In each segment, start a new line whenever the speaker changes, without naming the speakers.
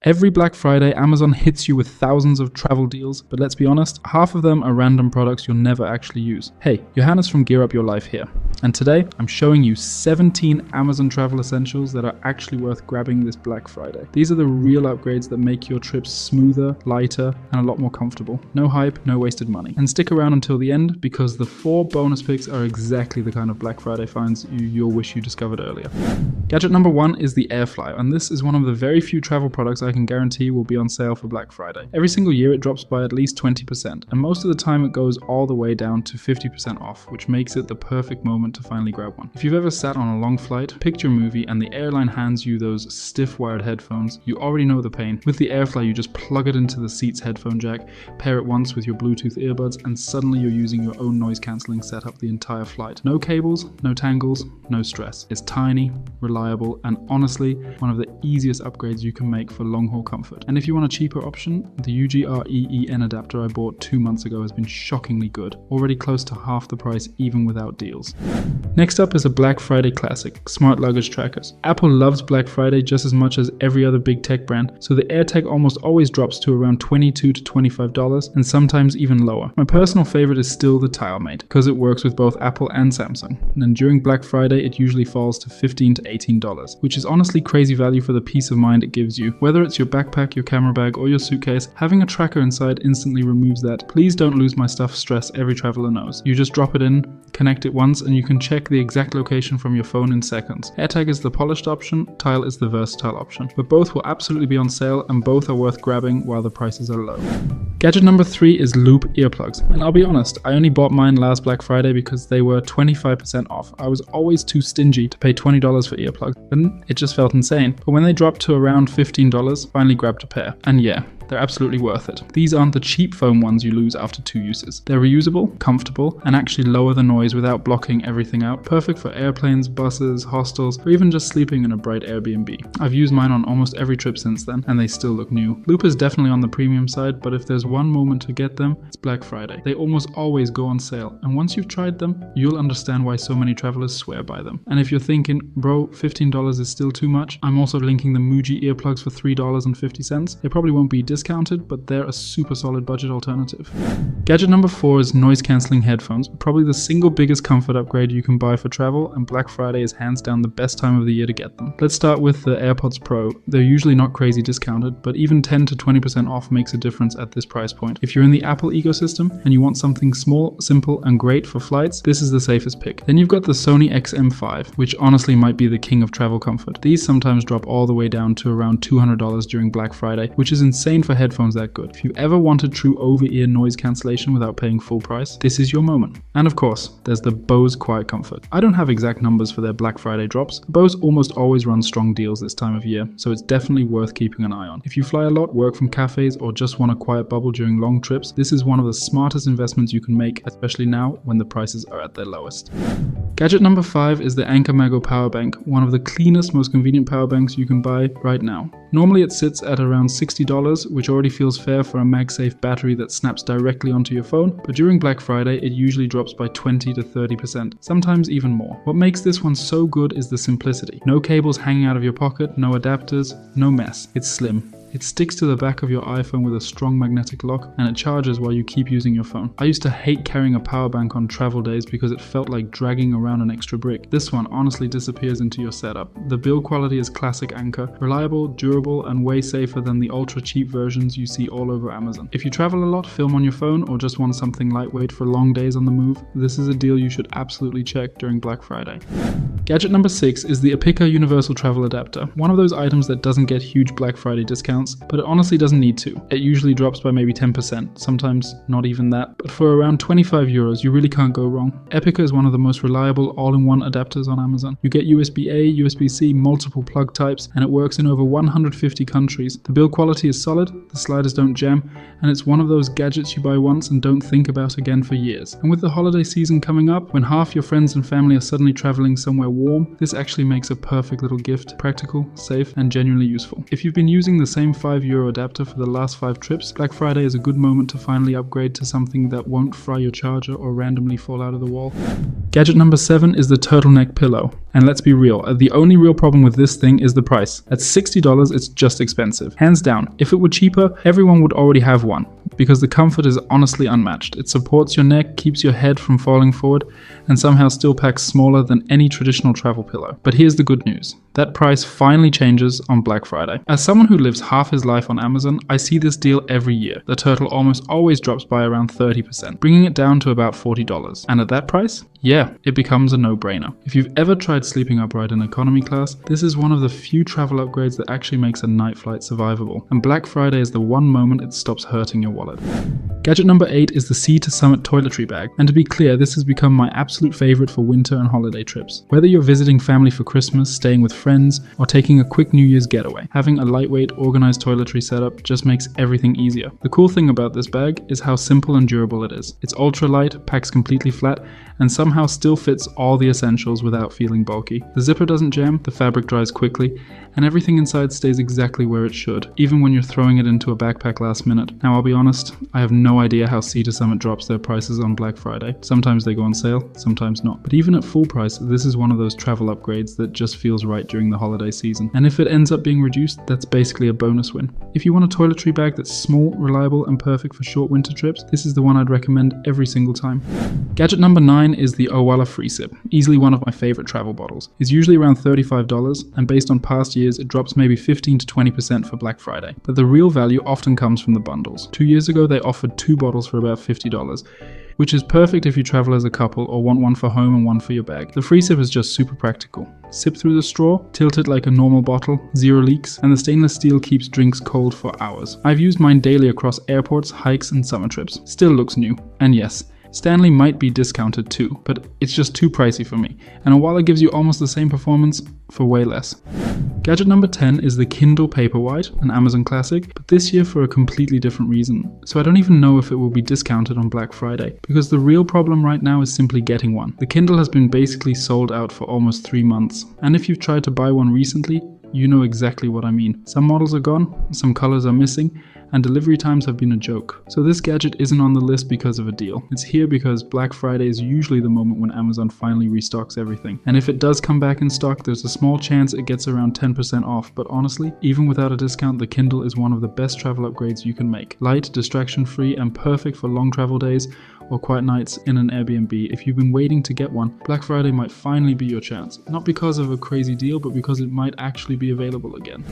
Every Black Friday, Amazon hits you with thousands of travel deals, but let's be honest, half of them are random products you'll never actually use. Hey, Johannes from Gear Up Your Life here, and today I'm showing you 17 Amazon travel essentials that are actually worth grabbing this Black Friday. These are the real upgrades that make your trips smoother, lighter, and a lot more comfortable. No hype, no wasted money. And stick around until the end because the 4 bonus picks are exactly the kind of Black Friday finds you'll wish you discovered earlier. Gadget number 1 is the Air Flyer, and this is one of the very few travel products I can guarantee will be on sale for Black Friday. Every single year it drops by at least 20%, and most of the time it goes all the way down to 50% off, which makes it the perfect moment to finally grab one. If you've ever sat on a long flight, picked your movie, and the airline hands you those stiff wired headphones, you already know the pain. With the Air Flyer, you just plug it into the seat's headphone jack, pair it once with your Bluetooth earbuds, and suddenly you're using your own noise cancelling setup the entire flight. No cables, no tangles, no stress. It's tiny, reliable, and honestly, one of the easiest upgrades you can make for long-haul comfort. And if you want a cheaper option, the UGR-EEN adapter I bought 2 months ago has been shockingly good, already close to half the price even without deals. Next up is a Black Friday classic, smart luggage trackers. Apple loves Black Friday just as much as every other big tech brand, so the AirTag almost always drops to around $22 to $25 and sometimes even lower. My personal favorite is still the TileMate because it works with both Apple and Samsung, and during Black Friday it usually falls to $15 to $18, which is honestly crazy value for the peace of mind it gives you. Whether it's your backpack, your camera bag, or your suitcase, having a tracker inside instantly removes that "please don't lose my stuff" stress every traveler knows. You just drop it in, connect it once, and you can check the exact location from your phone in seconds. AirTag is the polished option, Tile is the versatile option, but both will absolutely be on sale and both are worth grabbing while the prices are low. Gadget number 3 is Loop earplugs, and I'll be honest, I only bought mine last Black Friday because they were 25% off. I was always too stingy to pay $20 for earplugs, and it just felt insane. But when they dropped to around $15, finally grabbed a pair, and yeah, they're absolutely worth it. These aren't the cheap foam ones you lose after 2 uses. They're reusable, comfortable, and actually lower the noise without blocking everything out. Perfect for airplanes, buses, hostels, or even just sleeping in a bright Airbnb. I've used mine on almost every trip since then, and they still look new. Loop is definitely on the premium side, but if there's one moment to get them, it's Black Friday. They almost always go on sale, and once you've tried them, you'll understand why so many travelers swear by them. And if you're thinking, bro, $15 is still too much, I'm also linking the Muji earplugs for $3.50. They probably won't be discounted, but they're a super solid budget alternative. Gadget number 4 is noise cancelling headphones, probably the single biggest comfort upgrade you can buy for travel, and Black Friday is hands down the best time of the year to get them. Let's start with the AirPods Pro. They're usually not crazy discounted, but even 10 to 20% off makes a difference at this price point. If you're in the Apple ecosystem and you want something small, simple, and great for flights, this is the safest pick. Then you've got the Sony XM5, which honestly might be the king of travel comfort. These sometimes drop all the way down to around $200 during Black Friday, which is insane for headphones that good. If you ever wanted true over-ear noise cancellation without paying full price, this is your moment. And of course, there's the Bose Quiet Comfort. I don't have exact numbers for their Black Friday drops. Bose almost always runs strong deals this time of year, so it's definitely worth keeping an eye on. If you fly a lot, work from cafes, or just want a quiet bubble during long trips, this is one of the smartest investments you can make, especially now when the prices are at their lowest. Gadget number 5 is the Anker Mago Power Bank, one of the cleanest, most convenient power banks you can buy right now. Normally it sits at around $60, which already feels fair for a MagSafe battery that snaps directly onto your phone, but during Black Friday it usually drops by 20 to 30%, sometimes even more. What makes this one so good is the simplicity. No cables hanging out of your pocket, no adapters, no mess. It's slim. It sticks to the back of your iPhone with a strong magnetic lock, and it charges while you keep using your phone. I used to hate carrying a power bank on travel days because it felt like dragging around an extra brick. This one honestly disappears into your setup. The build quality is classic Anker, reliable, durable, and way safer than the ultra cheap versions you see all over Amazon. If you travel a lot, film on your phone, or just want something lightweight for long days on the move, this is a deal you should absolutely check during Black Friday. Gadget number 6 is the Apica Universal Travel Adapter, one of those items that doesn't get huge Black Friday discounts, but it honestly doesn't need to. It usually drops by maybe 10%, sometimes not even that, but for around €25 you really can't go wrong. Apica is one of the most reliable all-in-one adapters on Amazon. You get USB-A, USB-C, multiple plug types, and it works in over 150 countries. The build quality is solid, the sliders don't jam, and it's one of those gadgets you buy once and don't think about again for years. And with the holiday season coming up, when half your friends and family are suddenly traveling somewhere warm, this actually makes a perfect little gift, practical, safe, and genuinely useful. If you've been using the same same €5 adapter for the last 5 trips, Black Friday is a good moment to finally upgrade to something that won't fry your charger or randomly fall out of the wall. Gadget number 7 is the turtleneck pillow. And let's be real, the only real problem with this thing is the price. At $60, it's just expensive. Hands down, if it were cheaper, everyone would already have one, because the comfort is honestly unmatched. It supports your neck, keeps your head from falling forward, and somehow still packs smaller than any traditional travel pillow. But here's the good news. That price finally changes on Black Friday. As someone who lives half his life on Amazon, I see this deal every year. The turtle almost always drops by around 30%, bringing it down to about $40. And at that price, yeah, it becomes a no-brainer. If you've ever tried sleeping upright in economy class, this is one of the few travel upgrades that actually makes a night flight survivable. And Black Friday is the one moment it stops hurting your wallet. Gadget number 8 is the Sea to Summit toiletry bag. And to be clear, this has become my absolute favorite for winter and holiday trips. Whether you're visiting family for Christmas, staying with friends, or taking a quick New Year's getaway, having a lightweight, organized toiletry setup just makes everything easier. The cool thing about this bag is how simple and durable it is. It's ultra light, packs completely flat, and somehow still fits all the essentials without feeling bulky. The zipper doesn't jam, the fabric dries quickly, and everything inside stays exactly where it should, even when you're throwing it into a backpack last minute. Now I'll be honest, I have no idea how Sea to Summit drops their prices on Black Friday. Sometimes they go on sale, sometimes not. But even at full price, this is one of those travel upgrades that just feels right during the holiday season. And if it ends up being reduced, that's basically a bonus win. If you want a toiletry bag that's small, reliable, and perfect for short winter trips, this is the one I'd recommend every single time. Gadget number 9 is the Owala Free Sip, easily one of my favorite travel bottles. It's usually around $35, and based on past years, it drops maybe 15 to 20% for Black Friday. But the real value often comes from the bundles. 2 years ago, they offered 2 bottles for about $50, which is perfect if you travel as a couple or want one for home and one for your bag. The Free Sip is just super practical. Sip through the straw, tilt it like a normal bottle, 0 leaks, and the stainless steel keeps drinks cold for hours. I've used mine daily across airports, hikes, and summer trips. Still looks new. And yes, Stanley might be discounted too, but it's just too pricey for me, and Owala gives you almost the same performance for way less. Gadget number 10 is the Kindle Paperwhite, an Amazon classic, but this year for a completely different reason. So I don't even know if it will be discounted on Black Friday, because the real problem right now is simply getting one. The Kindle has been basically sold out for almost 3 months, and if you've tried to buy one recently, you know exactly what I mean. Some models are gone, some colors are missing, and delivery times have been a joke. So this gadget isn't on the list because of a deal. It's here because Black Friday is usually the moment when Amazon finally restocks everything. And if it does come back in stock, there's a small chance it gets around 10% off. But honestly, even without a discount, the Kindle is one of the best travel upgrades you can make. Light, distraction-free, and perfect for long travel days or quiet nights in an Airbnb. If you've been waiting to get one, Black Friday might finally be your chance. Not because of a crazy deal, but because it might actually be available again.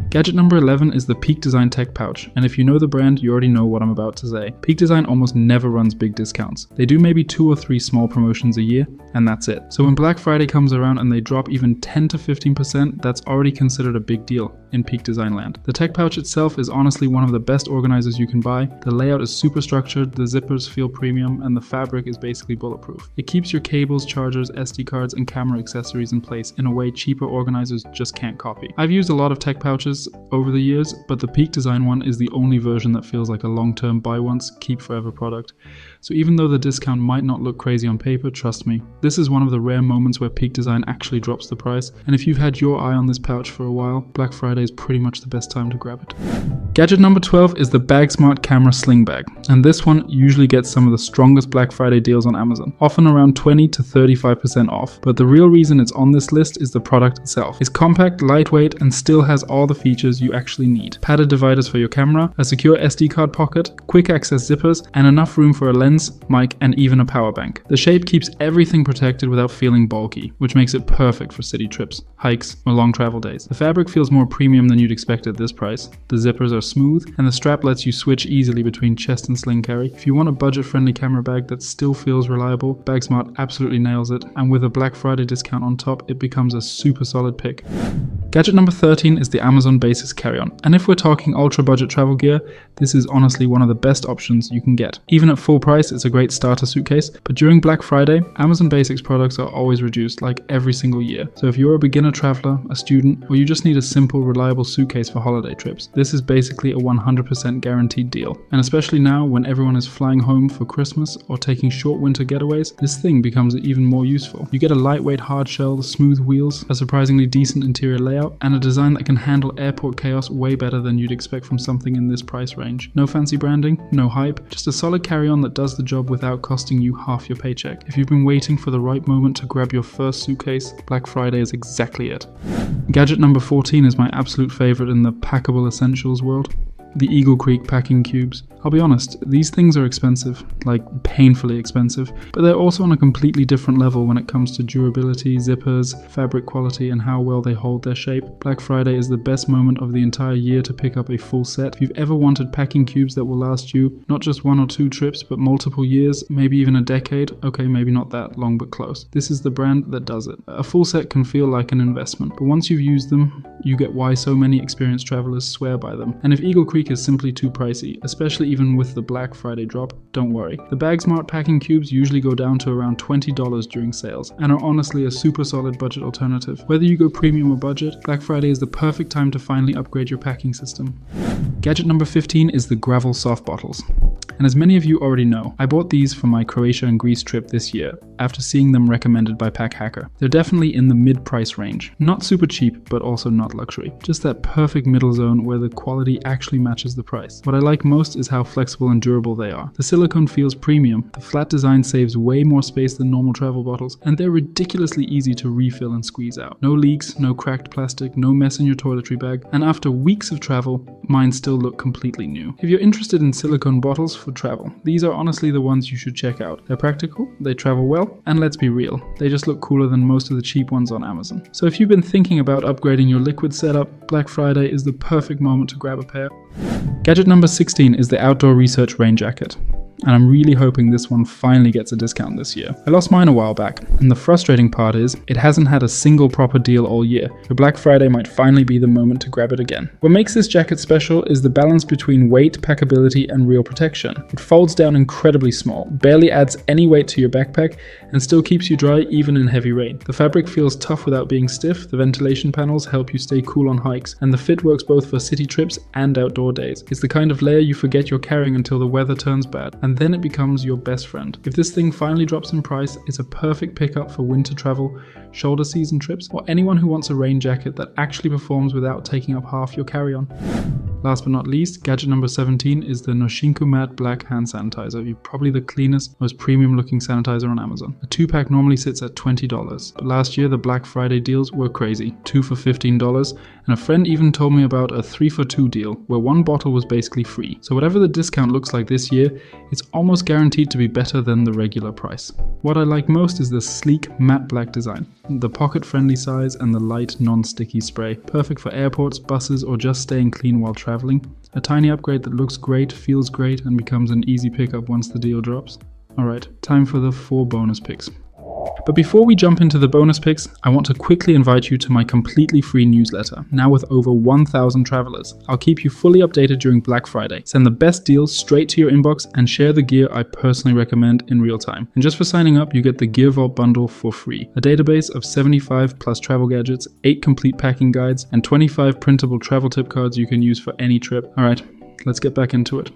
Gadget number 11 is the Peak Design Tech Pouch, and if you know the brand, you already know what I'm about to say. Peak Design almost never runs big discounts. They do maybe 2 or 3 small promotions a year, and that's it. So when Black Friday comes around and they drop even 10 to 15%, that's already considered a big deal in Peak Design land. The tech pouch itself is honestly one of the best organizers you can buy. The layout is super structured, the zippers feel premium, and the fabric is basically bulletproof. It keeps your cables, chargers, SD cards, and camera accessories in place in a way cheaper organizers just can't copy. I've used a lot of tech pouches over the years, but the Peak Design one is the only version that feels like a long-term buy once, keep forever product. So even though the discount might not look crazy on paper, trust me, this is one of the rare moments where Peak Design actually drops the price, and if you've had your eye on this pouch for a while, Black Friday is pretty much the best time to grab it. Gadget number 12 is the BagSmart Camera Sling Bag, and this one usually gets some of the strongest Black Friday deals on Amazon, often around 20 to 35% off, but the real reason it's on this list is the product itself. It's compact, lightweight, and still has all the features you actually need. Padded dividers for your camera, a secure SD card pocket, quick access zippers, and enough room for a lens, mic, and even a power bank. The shape keeps everything protected without feeling bulky, which makes it perfect for city trips, hikes, or long travel days. The fabric feels more premium than you'd expect at this price. The zippers are smooth, and the strap lets you switch easily between chest and sling carry. If you want a budget-friendly camera bag that still feels reliable, BagSmart absolutely nails it, and with a Black Friday discount on top, it becomes a super solid pick. Gadget number 13 is the Amazon Basics carry-on, and if we're talking ultra budget travel travel gear, this is honestly one of the best options you can get. Even at full price, it's a great starter suitcase, but during Black Friday, Amazon Basics products are always reduced, like every single year. So if you're a beginner traveler, a student, or you just need a simple, reliable suitcase for holiday trips, this is basically a 100% guaranteed deal. And especially now, when everyone is flying home for Christmas or taking short winter getaways, this thing becomes even more useful. You get a lightweight hard shell, smooth wheels, a surprisingly decent interior layout, and a design that can handle airport chaos way better than you'd expect from something in this price range. No fancy branding, no hype, just a solid carry-on that does the job without costing you half your paycheck. If you've been waiting for the right moment to grab your first suitcase, Black Friday is exactly it. Gadget number 14 is my absolute favorite in the packable essentials world. The Eagle Creek packing cubes. I'll be honest, these things are expensive, like painfully expensive, but they're also on a completely different level when it comes to durability, zippers, fabric quality, and how well they hold their shape. Black Friday is the best moment of the entire year to pick up a full set. If you've ever wanted packing cubes that will last you not just 1 or 2 trips, but multiple years, maybe even a decade, okay, maybe not that long, but close. This is the brand that does it. A full set can feel like an investment, but once you've used them, you get why so many experienced travelers swear by them. And if Eagle Creek is simply too pricey, especially even with the Black Friday drop, don't worry. The Bag Smart packing cubes usually go down to around $20 during sales, and are honestly a super solid budget alternative. Whether you go premium or budget, Black Friday is the perfect time to finally upgrade your packing system. Gadget number 15 is the Gravel Soft Bottles. And as many of you already know, I bought these for my Croatia and Greece trip this year, after seeing them recommended by Pack Hacker. They're definitely in the mid-price range. Not super cheap, but also not luxury. Just that perfect middle zone where the quality actually matches the price. What I like most is how flexible and durable they are. The silicone feels premium, the flat design saves way more space than normal travel bottles, and they're ridiculously easy to refill and squeeze out. No leaks, no cracked plastic, no mess in your toiletry bag, and after weeks of travel, mine still look completely new. If you're interested in silicone bottles for travel, these are honestly the ones you should check out. They're practical, they travel well, and let's be real, they just look cooler than most of the cheap ones on Amazon. So if you've been thinking about upgrading your liquid setup, Black Friday is the perfect moment to grab a pair. Gadget number 16 is the Outdoor Research Rain Jacket. And I'm really hoping this one finally gets a discount this year. I lost mine a while back, and the frustrating part is it hasn't had a single proper deal all year, so Black Friday might finally be the moment to grab it again. What makes this jacket special is the balance between weight, packability, and real protection. It folds down incredibly small, barely adds any weight to your backpack, and still keeps you dry even in heavy rain. The fabric feels tough without being stiff, the ventilation panels help you stay cool on hikes, and the fit works both for city trips and outdoor days. It's the kind of layer you forget you're carrying until the weather turns bad, and then it becomes your best friend. If this thing finally drops in price, it's a perfect pickup for winter travel, shoulder season trips, or anyone who wants a rain jacket that actually performs without taking up half your carry-on. Last but not least, gadget number 17 is the Noshinku Matte Black Hand Sanitizer. Probably the cleanest, most premium looking sanitizer on Amazon. A 2-pack normally sits at $20, but last year the Black Friday deals were crazy. 2 for $15, and a friend even told me about a 3 for 2 deal, where one bottle was basically free. So whatever the discount looks like this year, it's almost guaranteed to be better than the regular price. What I like most is the sleek matte black design, the pocket-friendly size, and the light non-sticky spray. Perfect for airports, buses, or just staying clean while traveling. A tiny upgrade that looks great, feels great, and becomes an easy pickup once the deal drops. Alright, time for the 4 bonus picks. But before we jump into the bonus picks, I want to quickly invite you to my completely free newsletter, now with over 1,000 travelers. I'll keep you fully updated during Black Friday, send the best deals straight to your inbox, and share the gear I personally recommend in real time. And just for signing up, you get the Gear Vault bundle for free. A database of 75 plus travel gadgets, 8 complete packing guides, and 25 printable travel tip cards you can use for any trip. Alright, let's get back into it.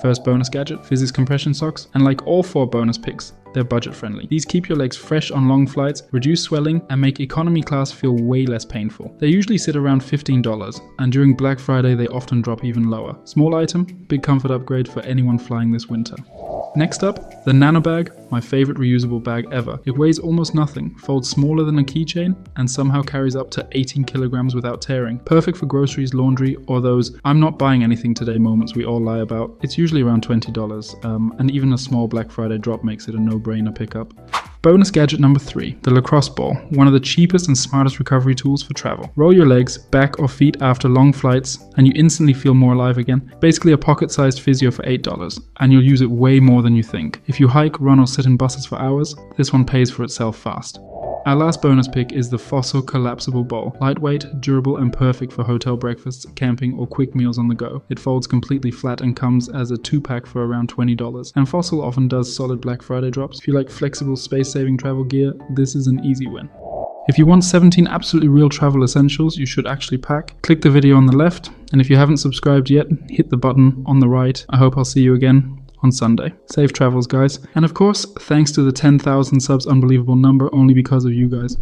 First bonus gadget, Physis compression socks, and like all 4 bonus picks, they're budget friendly. These keep your legs fresh on long flights, reduce swelling, and make economy class feel way less painful. They usually sit around $15, and during Black Friday they often drop even lower. Small item, big comfort upgrade for anyone flying this winter. Next up, the Nano Bag, my favorite reusable bag ever. It weighs almost nothing, folds smaller than a keychain, and somehow carries up to 18 kilograms without tearing. Perfect for groceries, laundry, or those "I'm not buying anything today" moments we all lie about. It's usually around $20, and even a small Black Friday drop makes it a no-brainer pickup. Bonus gadget number 3, the lacrosse ball, one of the cheapest and smartest recovery tools for travel. Roll your legs, back or feet after long flights, and you instantly feel more alive again. Basically a pocket-sized physio for $8, and you'll use it way more than you think. If you hike, run, or sit in buses for hours, this one pays for itself fast. Our last bonus pick is the Fossil Collapsible Bowl. Lightweight, durable, and perfect for hotel breakfasts, camping, or quick meals on the go. It folds completely flat and comes as a 2-pack for around $20. And Fossil often does solid Black Friday drops. If you like flexible, space-saving travel gear, this is an easy win. If you want 17 absolutely real travel essentials you should actually pack, click the video on the left, and if you haven't subscribed yet, hit the button on the right. I hope I'll see you again on Sunday. Safe travels, guys. And of course, thanks to the 10,000 subs unbelievable number only because of you guys.